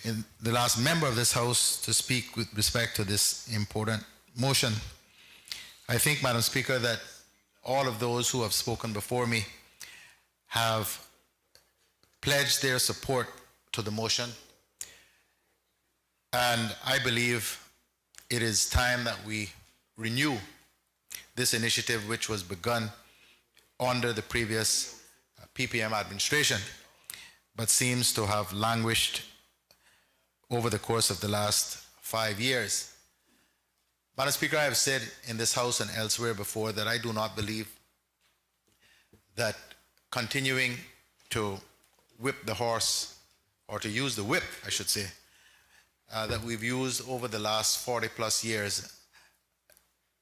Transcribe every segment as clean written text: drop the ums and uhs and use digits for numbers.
the last member of this House to speak with respect to this important motion. I think, Madam Speaker, that all of those who have spoken before me have pledged their support to the motion, and I believe it is time that we renew this initiative, which was begun under the previous PPM administration, but seems to have languished over the course of the last 5 years. Madam Speaker, I have said in this House and elsewhere before that I do not believe that continuing to whip the horse, or to use the whip, I should say, that we've used over the last 40 plus years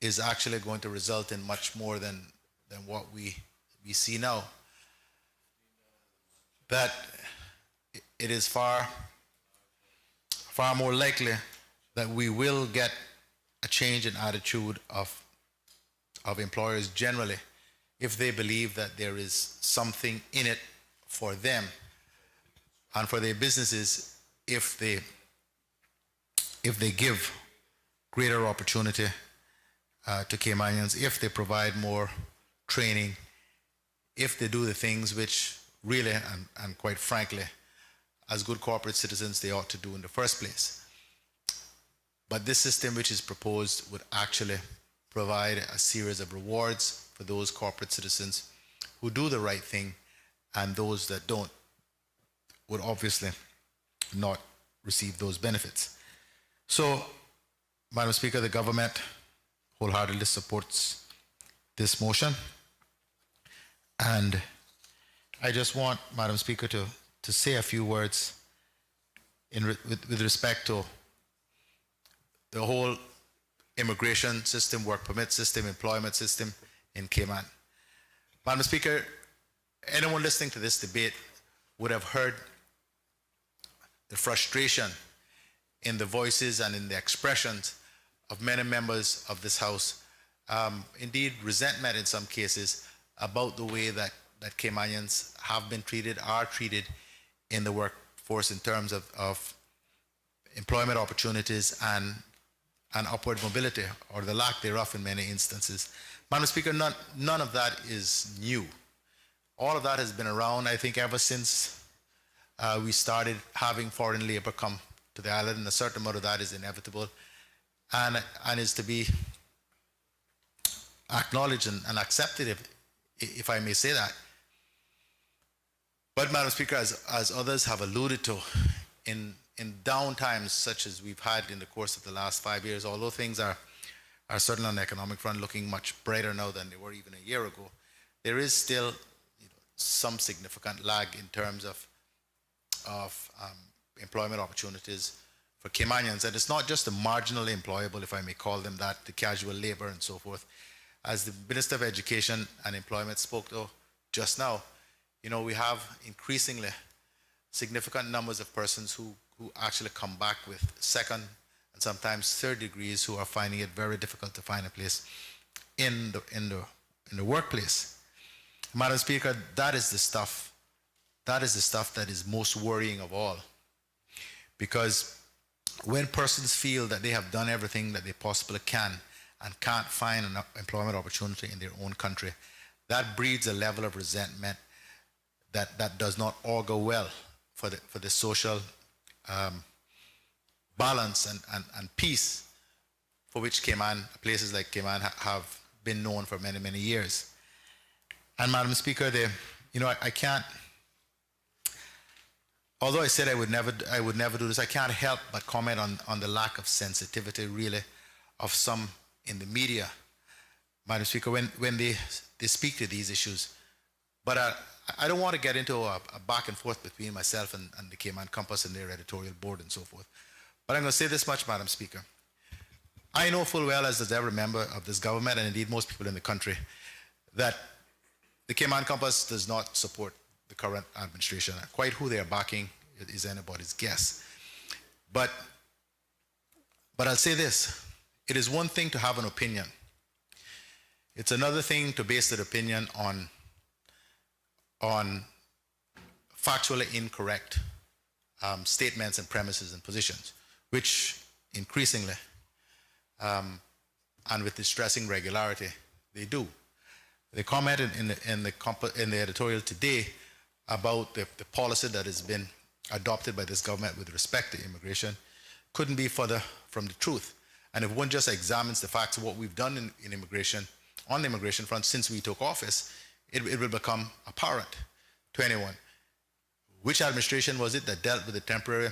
is actually going to result in much more than what we see now. That it is far more likely that we will get a change in attitude of employers generally if they believe that there is something in it for them and for their businesses if they give greater opportunity to Caymanians, if they provide more training, if they do the things which really and quite frankly, as good corporate citizens, they ought to do in the first place. But this system which is proposed would actually provide a series of rewards for those corporate citizens who do the right thing, and those that don't would obviously not receive those benefits. So, Madam Speaker, the government wholeheartedly supports this motion. And I just want, Madam Speaker, to say a few words with respect to the whole immigration system, work permit system, employment system in Cayman. Madam Speaker, anyone listening to this debate would have heard the frustration in the voices and in the expressions of many members of this House, indeed resentment in some cases about the way that Caymanians have been treated, are treated in the workforce in terms of employment opportunities and upward mobility, or the lack thereof in many instances. Madam Speaker, none of that is new. All of that has been around, I think, ever since we started having foreign labor come to the island, and a certain amount of that is inevitable and is to be acknowledged and accepted, if I may say that. But, Madam Speaker, as others have alluded to, in downtimes such as we've had in the course of the last 5 years, although things are certainly on the economic front looking much brighter now than they were even a year ago, there is still some significant lag in terms of employment opportunities for Caymanians. And it's not just the marginally employable, if I may call them that, the casual labor and so forth. As the Minister of Education and Employment spoke to just now, we have increasingly significant numbers of persons who actually come back with second and sometimes third degrees, who are finding it very difficult to find a place in the workplace. Madam Speaker, that is the stuff that is most worrying of all. Because when persons feel that they have done everything that they possibly can and can't find an employment opportunity in their own country, that breeds a level of resentment that does not augur well for the social balance and peace for which places like Cayman have been known for many, many years. And Madam Speaker, I can't, although I said I would never do this, I can't help but comment on the lack of sensitivity, really, of some in the media, Madam Speaker, when they speak to these issues. But I don't want to get into a back and forth between myself and the Cayman Compass and their editorial board and so forth. But I'm going to say this much, Madam Speaker. I know full well, as does every member of this government, and indeed most people in the country, that the Cayman Compass does not support the current administration. Quite who they are backing is anybody's guess. But I'll say this. It is one thing to have an opinion. It's another thing to base that opinion on factually incorrect statements and premises and positions, which increasingly and with distressing regularity they do. They commented in the editorial today about the policy that has been adopted by this government with respect to immigration couldn't be further from the truth. And if one just examines the facts of what we've done in immigration, on the immigration front since we took office, it will become apparent to anyone. Which administration was it that dealt with the temporary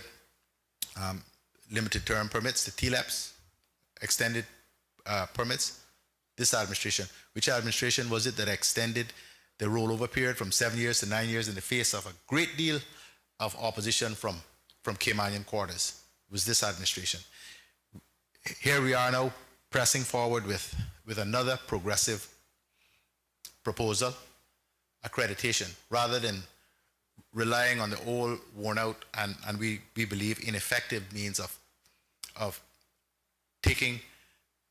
limited term permits, the TLEPs, extended permits? This administration. Which administration was it that extended the rollover period from 7 years to 9 years in the face of a great deal of opposition from Caymanian quarters? It was this administration. Here we are now pressing forward with another progressive proposal, accreditation, rather than relying on the old, worn out, and we believe ineffective means of taking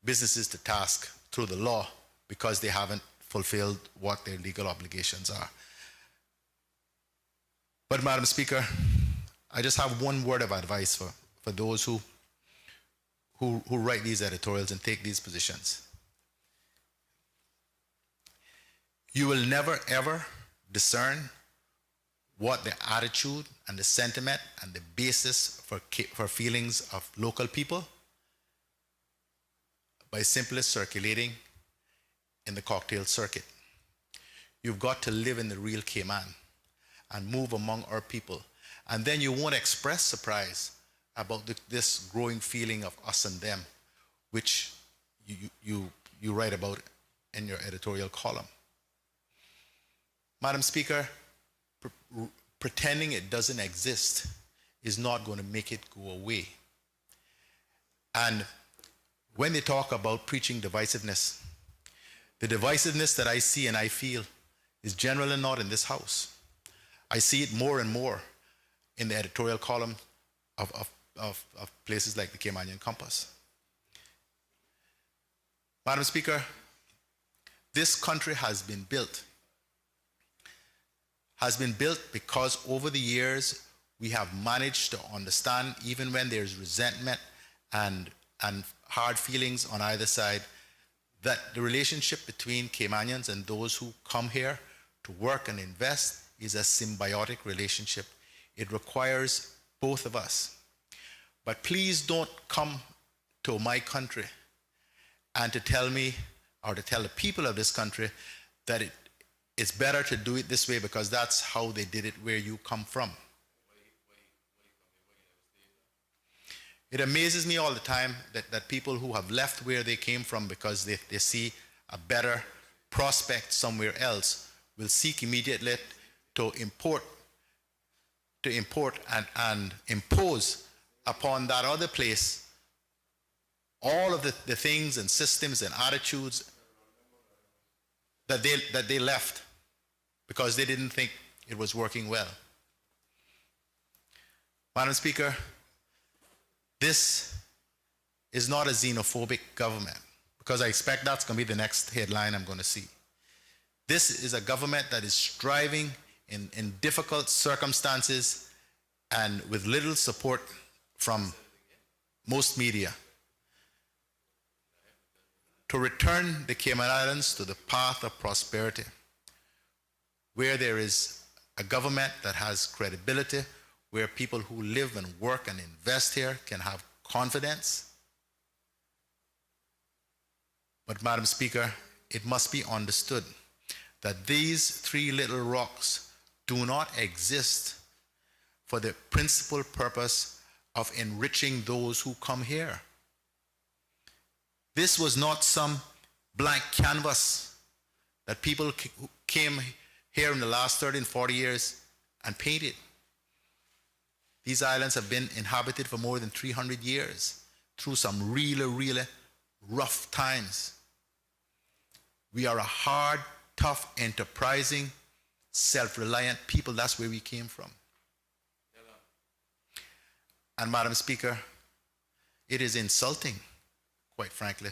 businesses to task through the law because they haven't fulfilled what their legal obligations are. But Madam Speaker, I just have one word of advice for those who write these editorials and take these positions. You will never ever discern what the attitude and the sentiment and the basis for feelings of local people by simply circulating in the cocktail circuit. You've got to live in the real Cayman and move among our people. And then you won't express surprise about this growing feeling of us and them, which you write about in your editorial column. Madam Speaker, pretending it doesn't exist is not going to make it go away. And when they talk about preaching divisiveness, the divisiveness that I see and I feel is generally not in this House. I see it more and more in the editorial column of places like the Caymanian Compass. Madam Speaker, this country has been built because over the years we have managed to understand, even when there's resentment and hard feelings on either side, that the relationship between Caymanians and those who come here to work and invest is a symbiotic relationship. It requires both of us. But please don't come to my country and to tell me, or to tell the people of this country, that it's better to do it this way because that's how they did it where you come from. It amazes me all the time that people who have left where they came from because they see a better prospect somewhere else will seek immediately to import and impose upon that other place all of the things and systems and attitudes that they left because they didn't think it was working well. Madam Speaker, this is not a xenophobic government, because I expect that's going to be the next headline I'm going to see. This is a government that is striving in difficult circumstances and with little support from most media to return the Cayman Islands to the path of prosperity, where there is a government that has credibility, where people who live and work and invest here can have confidence. But Madam Speaker, it must be understood that these three little rocks do not exist for the principal purpose of enriching those who come here. This was not some blank canvas that people came here in the last 30 and 40 years and painted. These islands have been inhabited for more than 300 years through some really, really rough times. We are a hard, tough, enterprising, self-reliant people. That's where we came from. And Madam Speaker, it is insulting, quite frankly,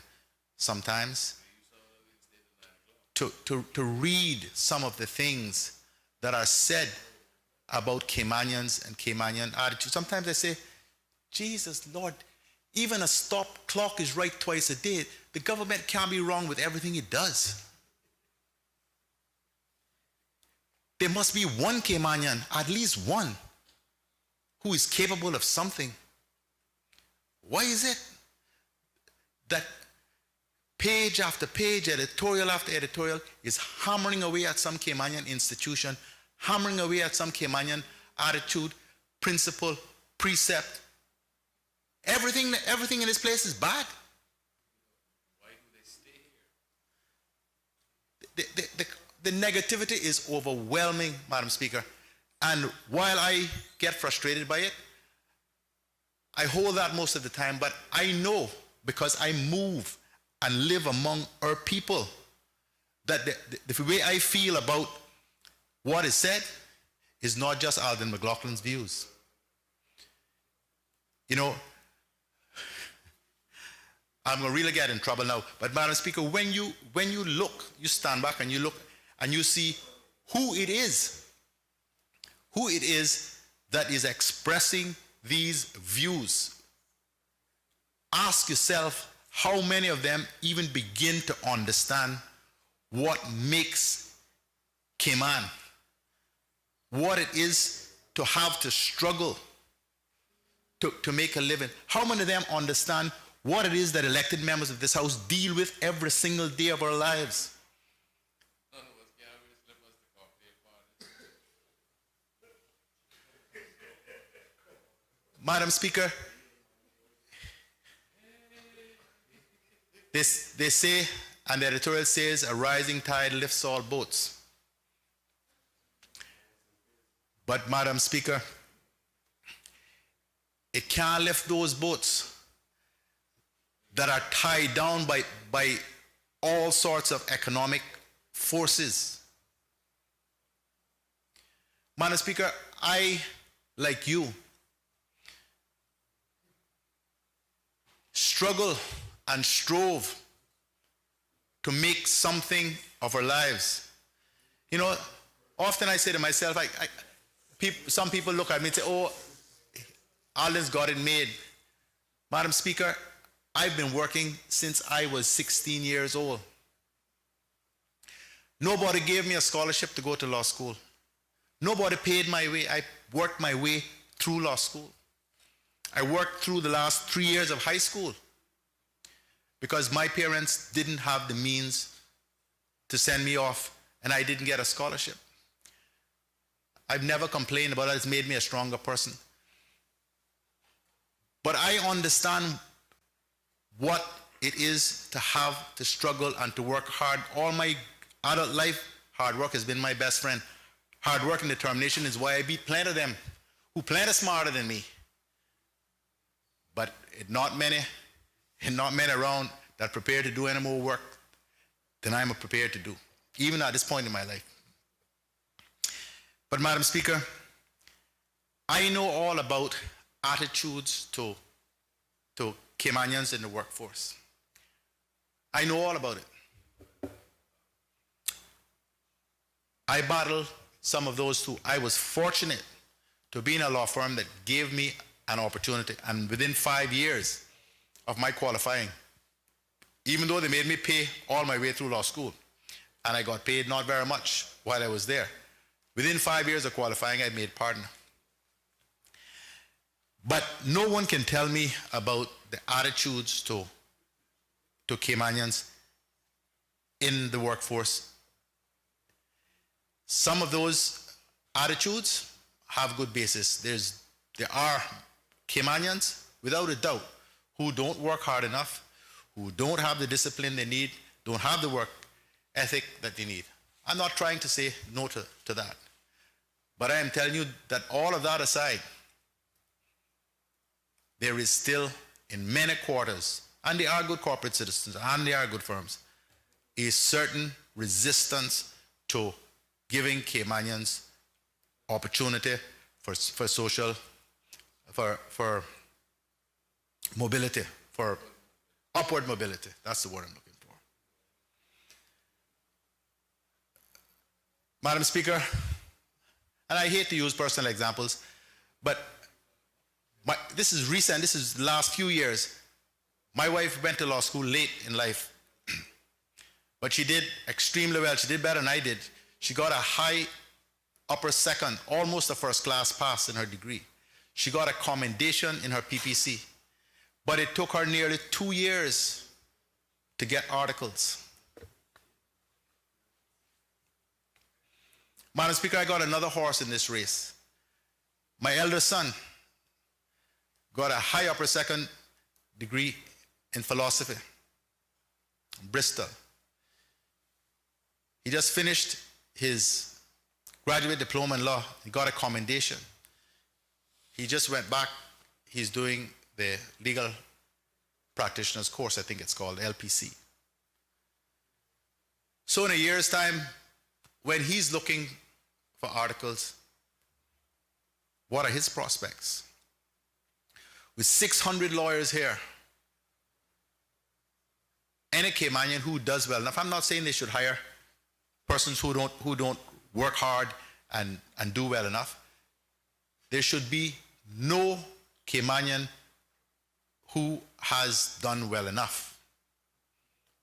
sometimes to read some of the things that are said about Caymanians and Caymanian attitude. Sometimes I say, Jesus, Lord, even a stop clock is right twice a day. The government can't be wrong with everything it does. There must be one Caymanian, at least one, who is capable of something. Why is it that page after page, editorial after editorial is hammering away at some Caymanian institution, hammering away at some Caymanian attitude, principle, precept? Everything in this place is bad. Why do they stay here? The negativity is overwhelming, Madam Speaker. And while I get frustrated by it, I hold that most of the time, but I know, because I move and live among our people, that the way I feel about what is said is not just Alden McLaughlin's views. You know, I'm going to really get in trouble now, but Madam Speaker, when you look, you stand back and you look and you see who it is that is expressing these views, ask yourself how many of them even begin to understand what makes Cayman, what it is to have to struggle to make a living. How many of them understand what it is that elected members of this House deal with every single day of our lives? None of us carry slippers to cocktail parties. Madam Speaker, they say, and the editorial says, a rising tide lifts all boats. But Madam Speaker, it can't lift those boats that are tied down by all sorts of economic forces. Madam Speaker, I, like you, struggle and strove to make something of our lives. You know, often I say to myself, some people look at me and say, oh, Alden's got it made. Madam Speaker, I've been working since I was 16 years old. Nobody gave me a scholarship to go to law school. Nobody paid my way. I worked my way through law school. I worked through the last 3 years of high school because my parents didn't have the means to send me off, and I didn't get a scholarship. I've never complained about it. It's made me a stronger person. But I understand what it is to have to struggle and to work hard. All my adult life, hard work has been my best friend. Hard work and determination is why I beat plenty of them who plenty smarter than me. But not many around that prepared to do any more work than I'm prepared to do, even at this point in my life. But Madam Speaker, I know all about attitudes to Caymanians in the workforce. I know all about it. I battled some of those too. I was fortunate to be in a law firm that gave me an opportunity, and within 5 years of my qualifying, even though they made me pay all my way through law school, and I got paid not very much while I was there, within 5 years of qualifying, I made partner. But no one can tell me about the attitudes to Caymanians in the workforce. Some of those attitudes have good basis. There are Caymanians, without a doubt, who don't work hard enough, who don't have the discipline they need, don't have the work ethic that they need. I'm not trying to say no to that. But I am telling you that all of that aside, there is still, in many quarters, and they are good corporate citizens, and they are good firms, a certain resistance to giving Caymanians opportunity for social, for mobility, for upward mobility. That's the word I'm looking for. Madam Speaker, And I hate to use personal examples, but this is recent, this is the last few years. My wife went to law school late in life, but she did extremely well. She did better than I did. She got a high upper second, almost a first class pass in her degree. She got a commendation in her PPC, but it took her nearly 2 years to get articles. Madam Speaker, I got another horse in this race. My elder son got a high upper second degree in philosophy, Bristol. He just finished his graduate diploma in law. He got a commendation. He just went back. He's doing the legal practitioner's course, I think it's called, LPC. So in a year's time, when he's looking for articles, what are his prospects? With 600 lawyers here, any Caymanian who does well enough, I'm not saying they should hire persons who don't work hard and do well enough. There should be no Caymanian who has done well enough,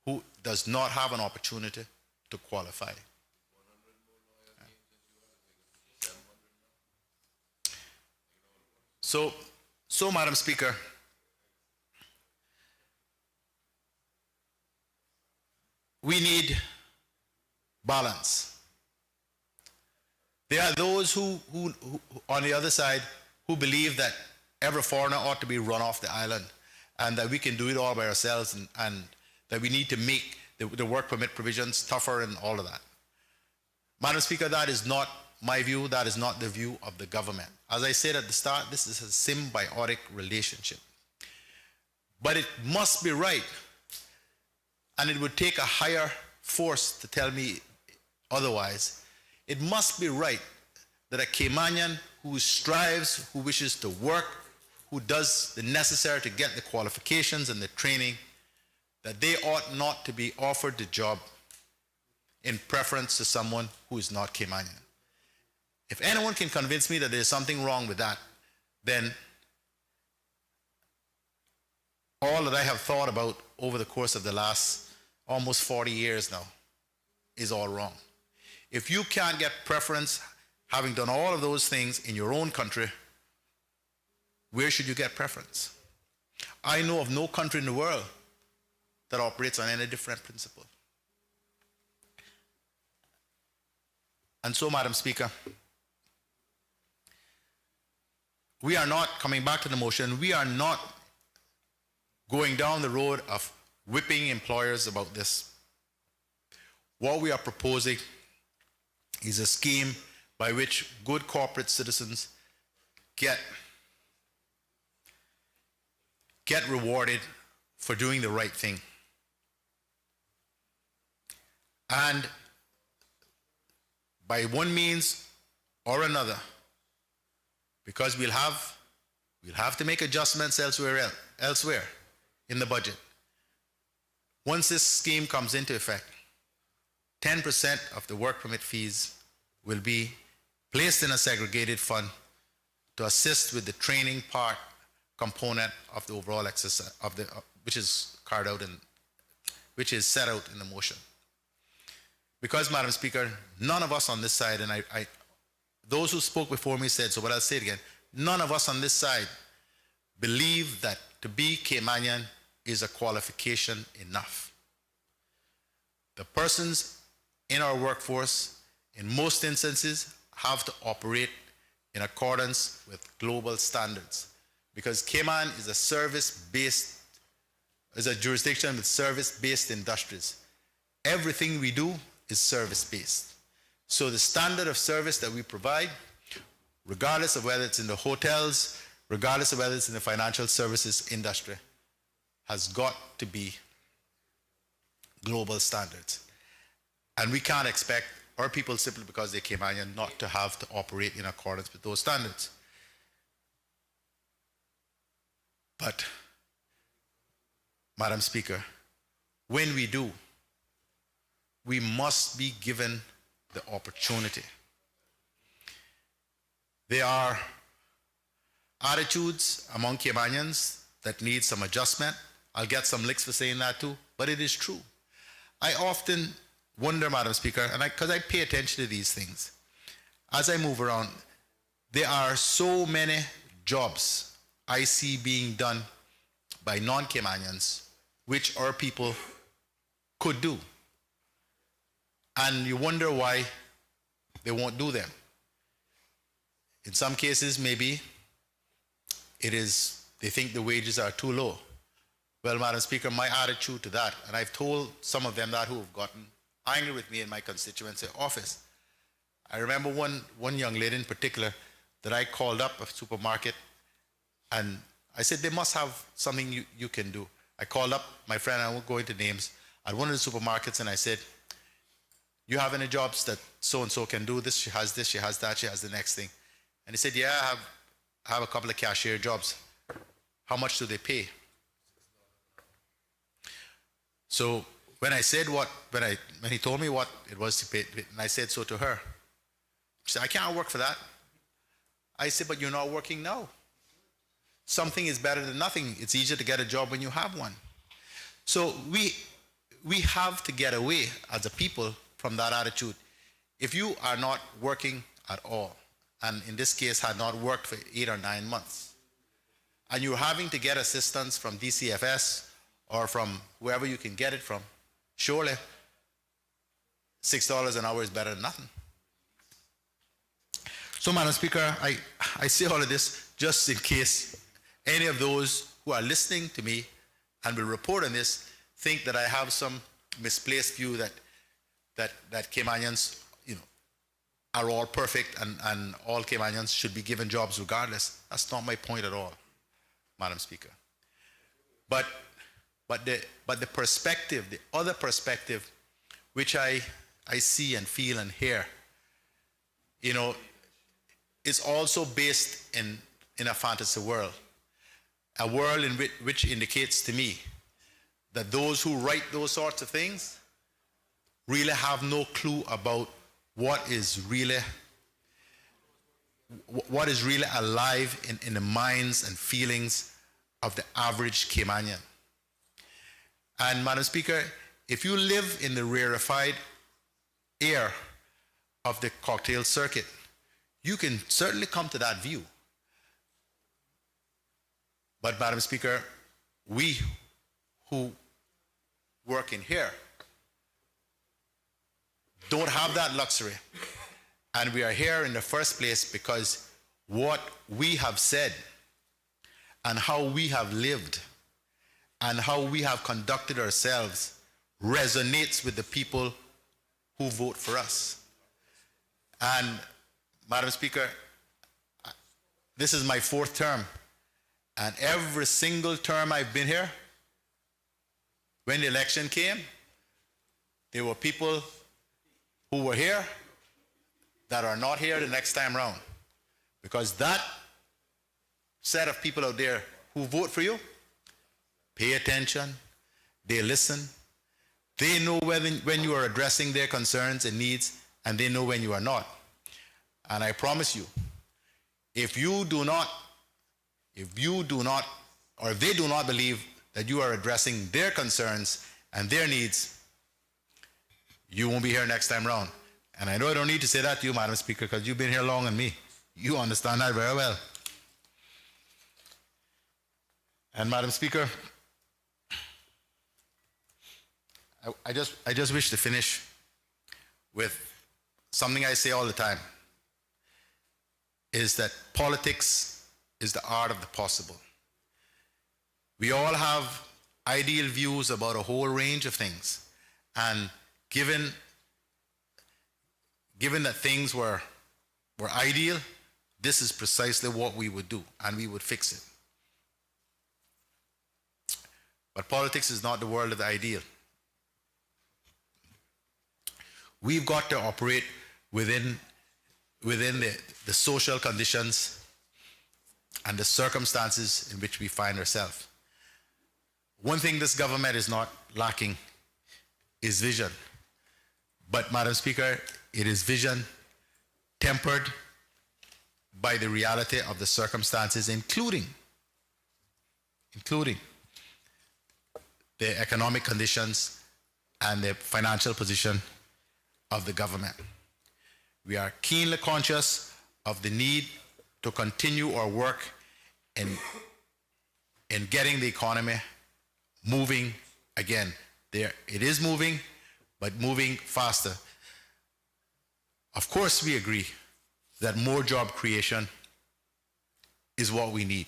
who does not have an opportunity to qualify. So, Madam Speaker, we need balance. There are those who on the other side, who believe that every foreigner ought to be run off the island and that we can do it all by ourselves and that we need to make the work permit provisions tougher and all of that. Madam Speaker, that is not my view. That is not the view of the government. As I said at the start, this is a symbiotic relationship. But it must be right, and it would take a higher force to tell me otherwise. It must be right that a Caymanian who strives, who wishes to work, who does the necessary to get the qualifications and the training, that they ought not to be offered the job in preference to someone who is not Caymanian. If anyone can convince me that there's something wrong with that, then all that I have thought about over the course of the last almost 40 years now is all wrong. If you can't get preference, having done all of those things in your own country, where should you get preference? I know of no country in the world that operates on any different principle. And so, Madam Speaker, we are not, coming back to the motion, we are not going down the road of whipping employers about this. What we are proposing is a scheme by which good corporate citizens get rewarded for doing the right thing. And by one means or another, because we'll have to make adjustments elsewhere in the budget. Once this scheme comes into effect, 10% of the work permit fees will be placed in a segregated fund to assist with the training part component of the overall exercise which is carried out which is set out in the motion. Because, Madam Speaker, none of us on this side, and those who spoke before me said so, but I'll say it again, none of us on this side believe that to be Caymanian is a qualification enough. The persons in our workforce, in most instances, have to operate in accordance with global standards, because Cayman is a jurisdiction with service-based industries. Everything we do is service-based. So the standard of service that we provide, regardless of whether it's in the hotels, regardless of whether it's in the financial services industry, has got to be global standards. And we can't expect our people, simply because they're Caymanian, not to have to operate in accordance with those standards. But, Madam Speaker, when we do, we must be given the opportunity. There are attitudes among Caymanians that need some adjustment. I'll get some licks for saying that too, but it is true. I often wonder, Madam Speaker, and because I pay attention to these things, as I move around, there are so many jobs I see being done by non-Caymanians which our people could do. And you wonder why they won't do them. In some cases, maybe it is they think the wages are too low. Well, Madam Speaker, my attitude to that, and I've told some of them that who have gotten angry with me in my constituency office. I remember one young lady in particular that I called up a supermarket, and I said, they must have something you can do. I called up my friend, I won't go into names, at one of the supermarkets, and I said, you have any jobs that so-and-so can do this? She has this, she has that, she has the next thing. And he said, yeah, I have a couple of cashier jobs. How much do they pay? So when I said when he told me what it was to pay, and I said so to her, she said, I can't work for that. I said, but you're not working now. Something is better than nothing. It's easier to get a job when you have one. So we have to get away as a people from that attitude. If you are not working at all, and in this case had not worked for 8 or 9 months, and you're having to get assistance from DCFS or from wherever you can get it from, surely $6 an hour is better than nothing. So, Madam Speaker, I say all of this just in case any of those who are listening to me and will report on this think that I have some misplaced view that Caymanians, are all perfect and all Caymanians should be given jobs regardless. That's not my point at all, Madam Speaker. But the perspective, the other perspective, which I see and feel and hear, is also based in a fantasy world. A world in which indicates to me that those who write those sorts of things really have no clue about what is really alive in the minds and feelings of the average Caymanian. And Madam Speaker, if you live in the rarefied air of the cocktail circuit, you can certainly come to that view. But Madam Speaker, we who work in here don't have that luxury. And we are here in the first place because what we have said and how we have lived and how we have conducted ourselves resonates with the people who vote for us. And Madam Speaker, this is my 4th term, and every single term I've been here, when the election came, there were people who were here that are not here the next time round. Because that set of people out there who vote for you, pay attention, they listen, they know when you are addressing their concerns and needs, and they know when you are not. And I promise you, if you do not, or if they do not believe that you are addressing their concerns and their needs, you won't be here next time round. And I know I don't need to say that to you, Madam Speaker, because you've been here longer than me. You understand that very well. And Madam Speaker, I just wish to finish with something I say all the time, is that politics is the art of the possible. We all have ideal views about a whole range of things, and given that things were ideal, this is precisely what we would do, and we would fix it. But politics is not the world of the ideal. We've got to operate within the social conditions and the circumstances in which we find ourselves. One thing this government is not lacking is vision. But, Madam Speaker, it is vision tempered by the reality of the circumstances, including the economic conditions and the financial position of the government. We are keenly conscious of the need to continue our work in getting the economy moving again. It is moving, but moving faster. Of course, we agree that more job creation is what we need,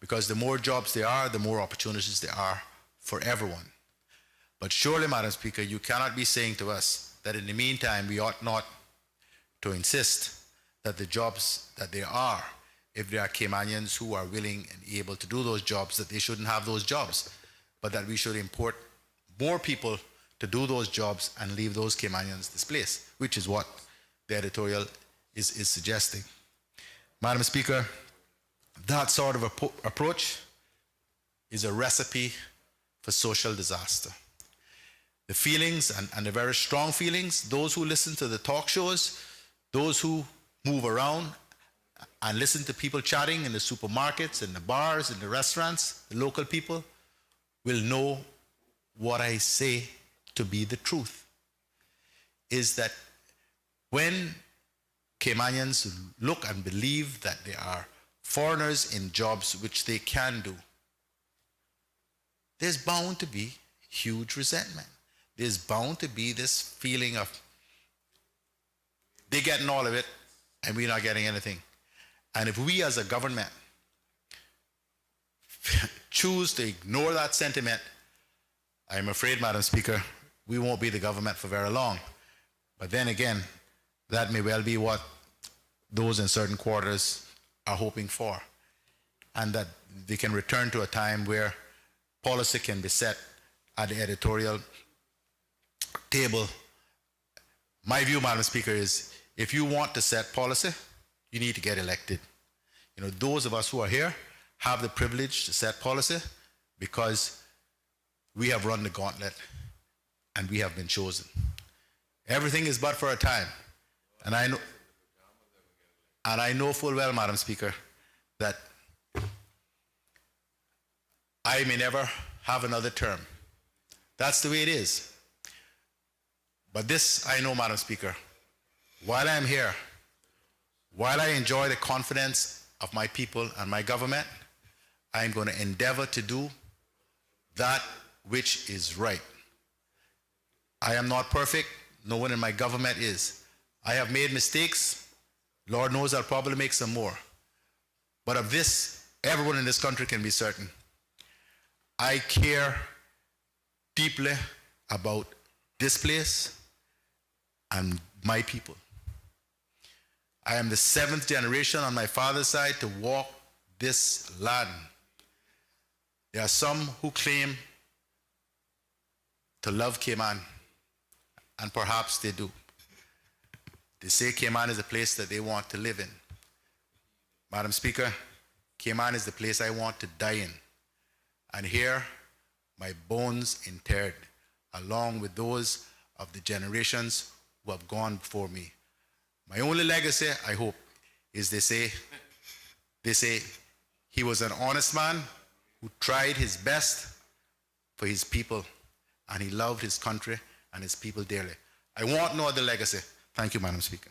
because the more jobs there are, the more opportunities there are for everyone. But surely, Madam Speaker, you cannot be saying to us that in the meantime we ought not to insist that the jobs that there are, if there are Caymanians who are willing and able to do those jobs, that they shouldn't have those jobs, but that we should import more people to do those jobs and leave those Caymanians displaced, which is what the editorial is suggesting. Madam Speaker, that sort of approach is a recipe for social disaster. The feelings, and the very strong feelings, those who listen to the talk shows, those who move around and listen to people chatting in the supermarkets, in the bars, in the restaurants, the local people, will know what I say to be the truth, is that when Caymanians look and believe that there are foreigners in jobs which they can do, there's bound to be huge resentment. There's bound to be this feeling of they're getting all of it and we're not getting anything. And if we as a government choose to ignore that sentiment, I'm afraid, Madam Speaker, we won't be the government for very long. But then again, that may well be what those in certain quarters are hoping for, and that they can return to a time where policy can be set at the editorial table. My view, Madam Speaker, is if you want to set policy, you need to get elected. You know, those of us who are here have the privilege to set policy because we have run the gauntlet and we have been chosen. Everything is but for a time. And I know full well, Madam Speaker, that I may never have another term. That's the way it is. But this I know, Madam Speaker, while I'm here, while I enjoy the confidence of my people and my government, I'm going to endeavor to do that which is right. I am not perfect. No one in my government is. I have made mistakes. Lord knows I'll probably make some more. But of this, everyone in this country can be certain. I care deeply about this place and my people. I am the 7th generation on my father's side to walk this land. There are some who claim to love Cayman, and perhaps they do. They say Cayman is a place that they want to live in. Madam Speaker, Cayman is the place I want to die in. And here, my bones interred, along with those of the generations who have gone before me. My only legacy, I hope, is they say he was an honest man who tried his best for his people, and he loved his country and his people dearly. I want no other legacy. Thank you, Madam Speaker.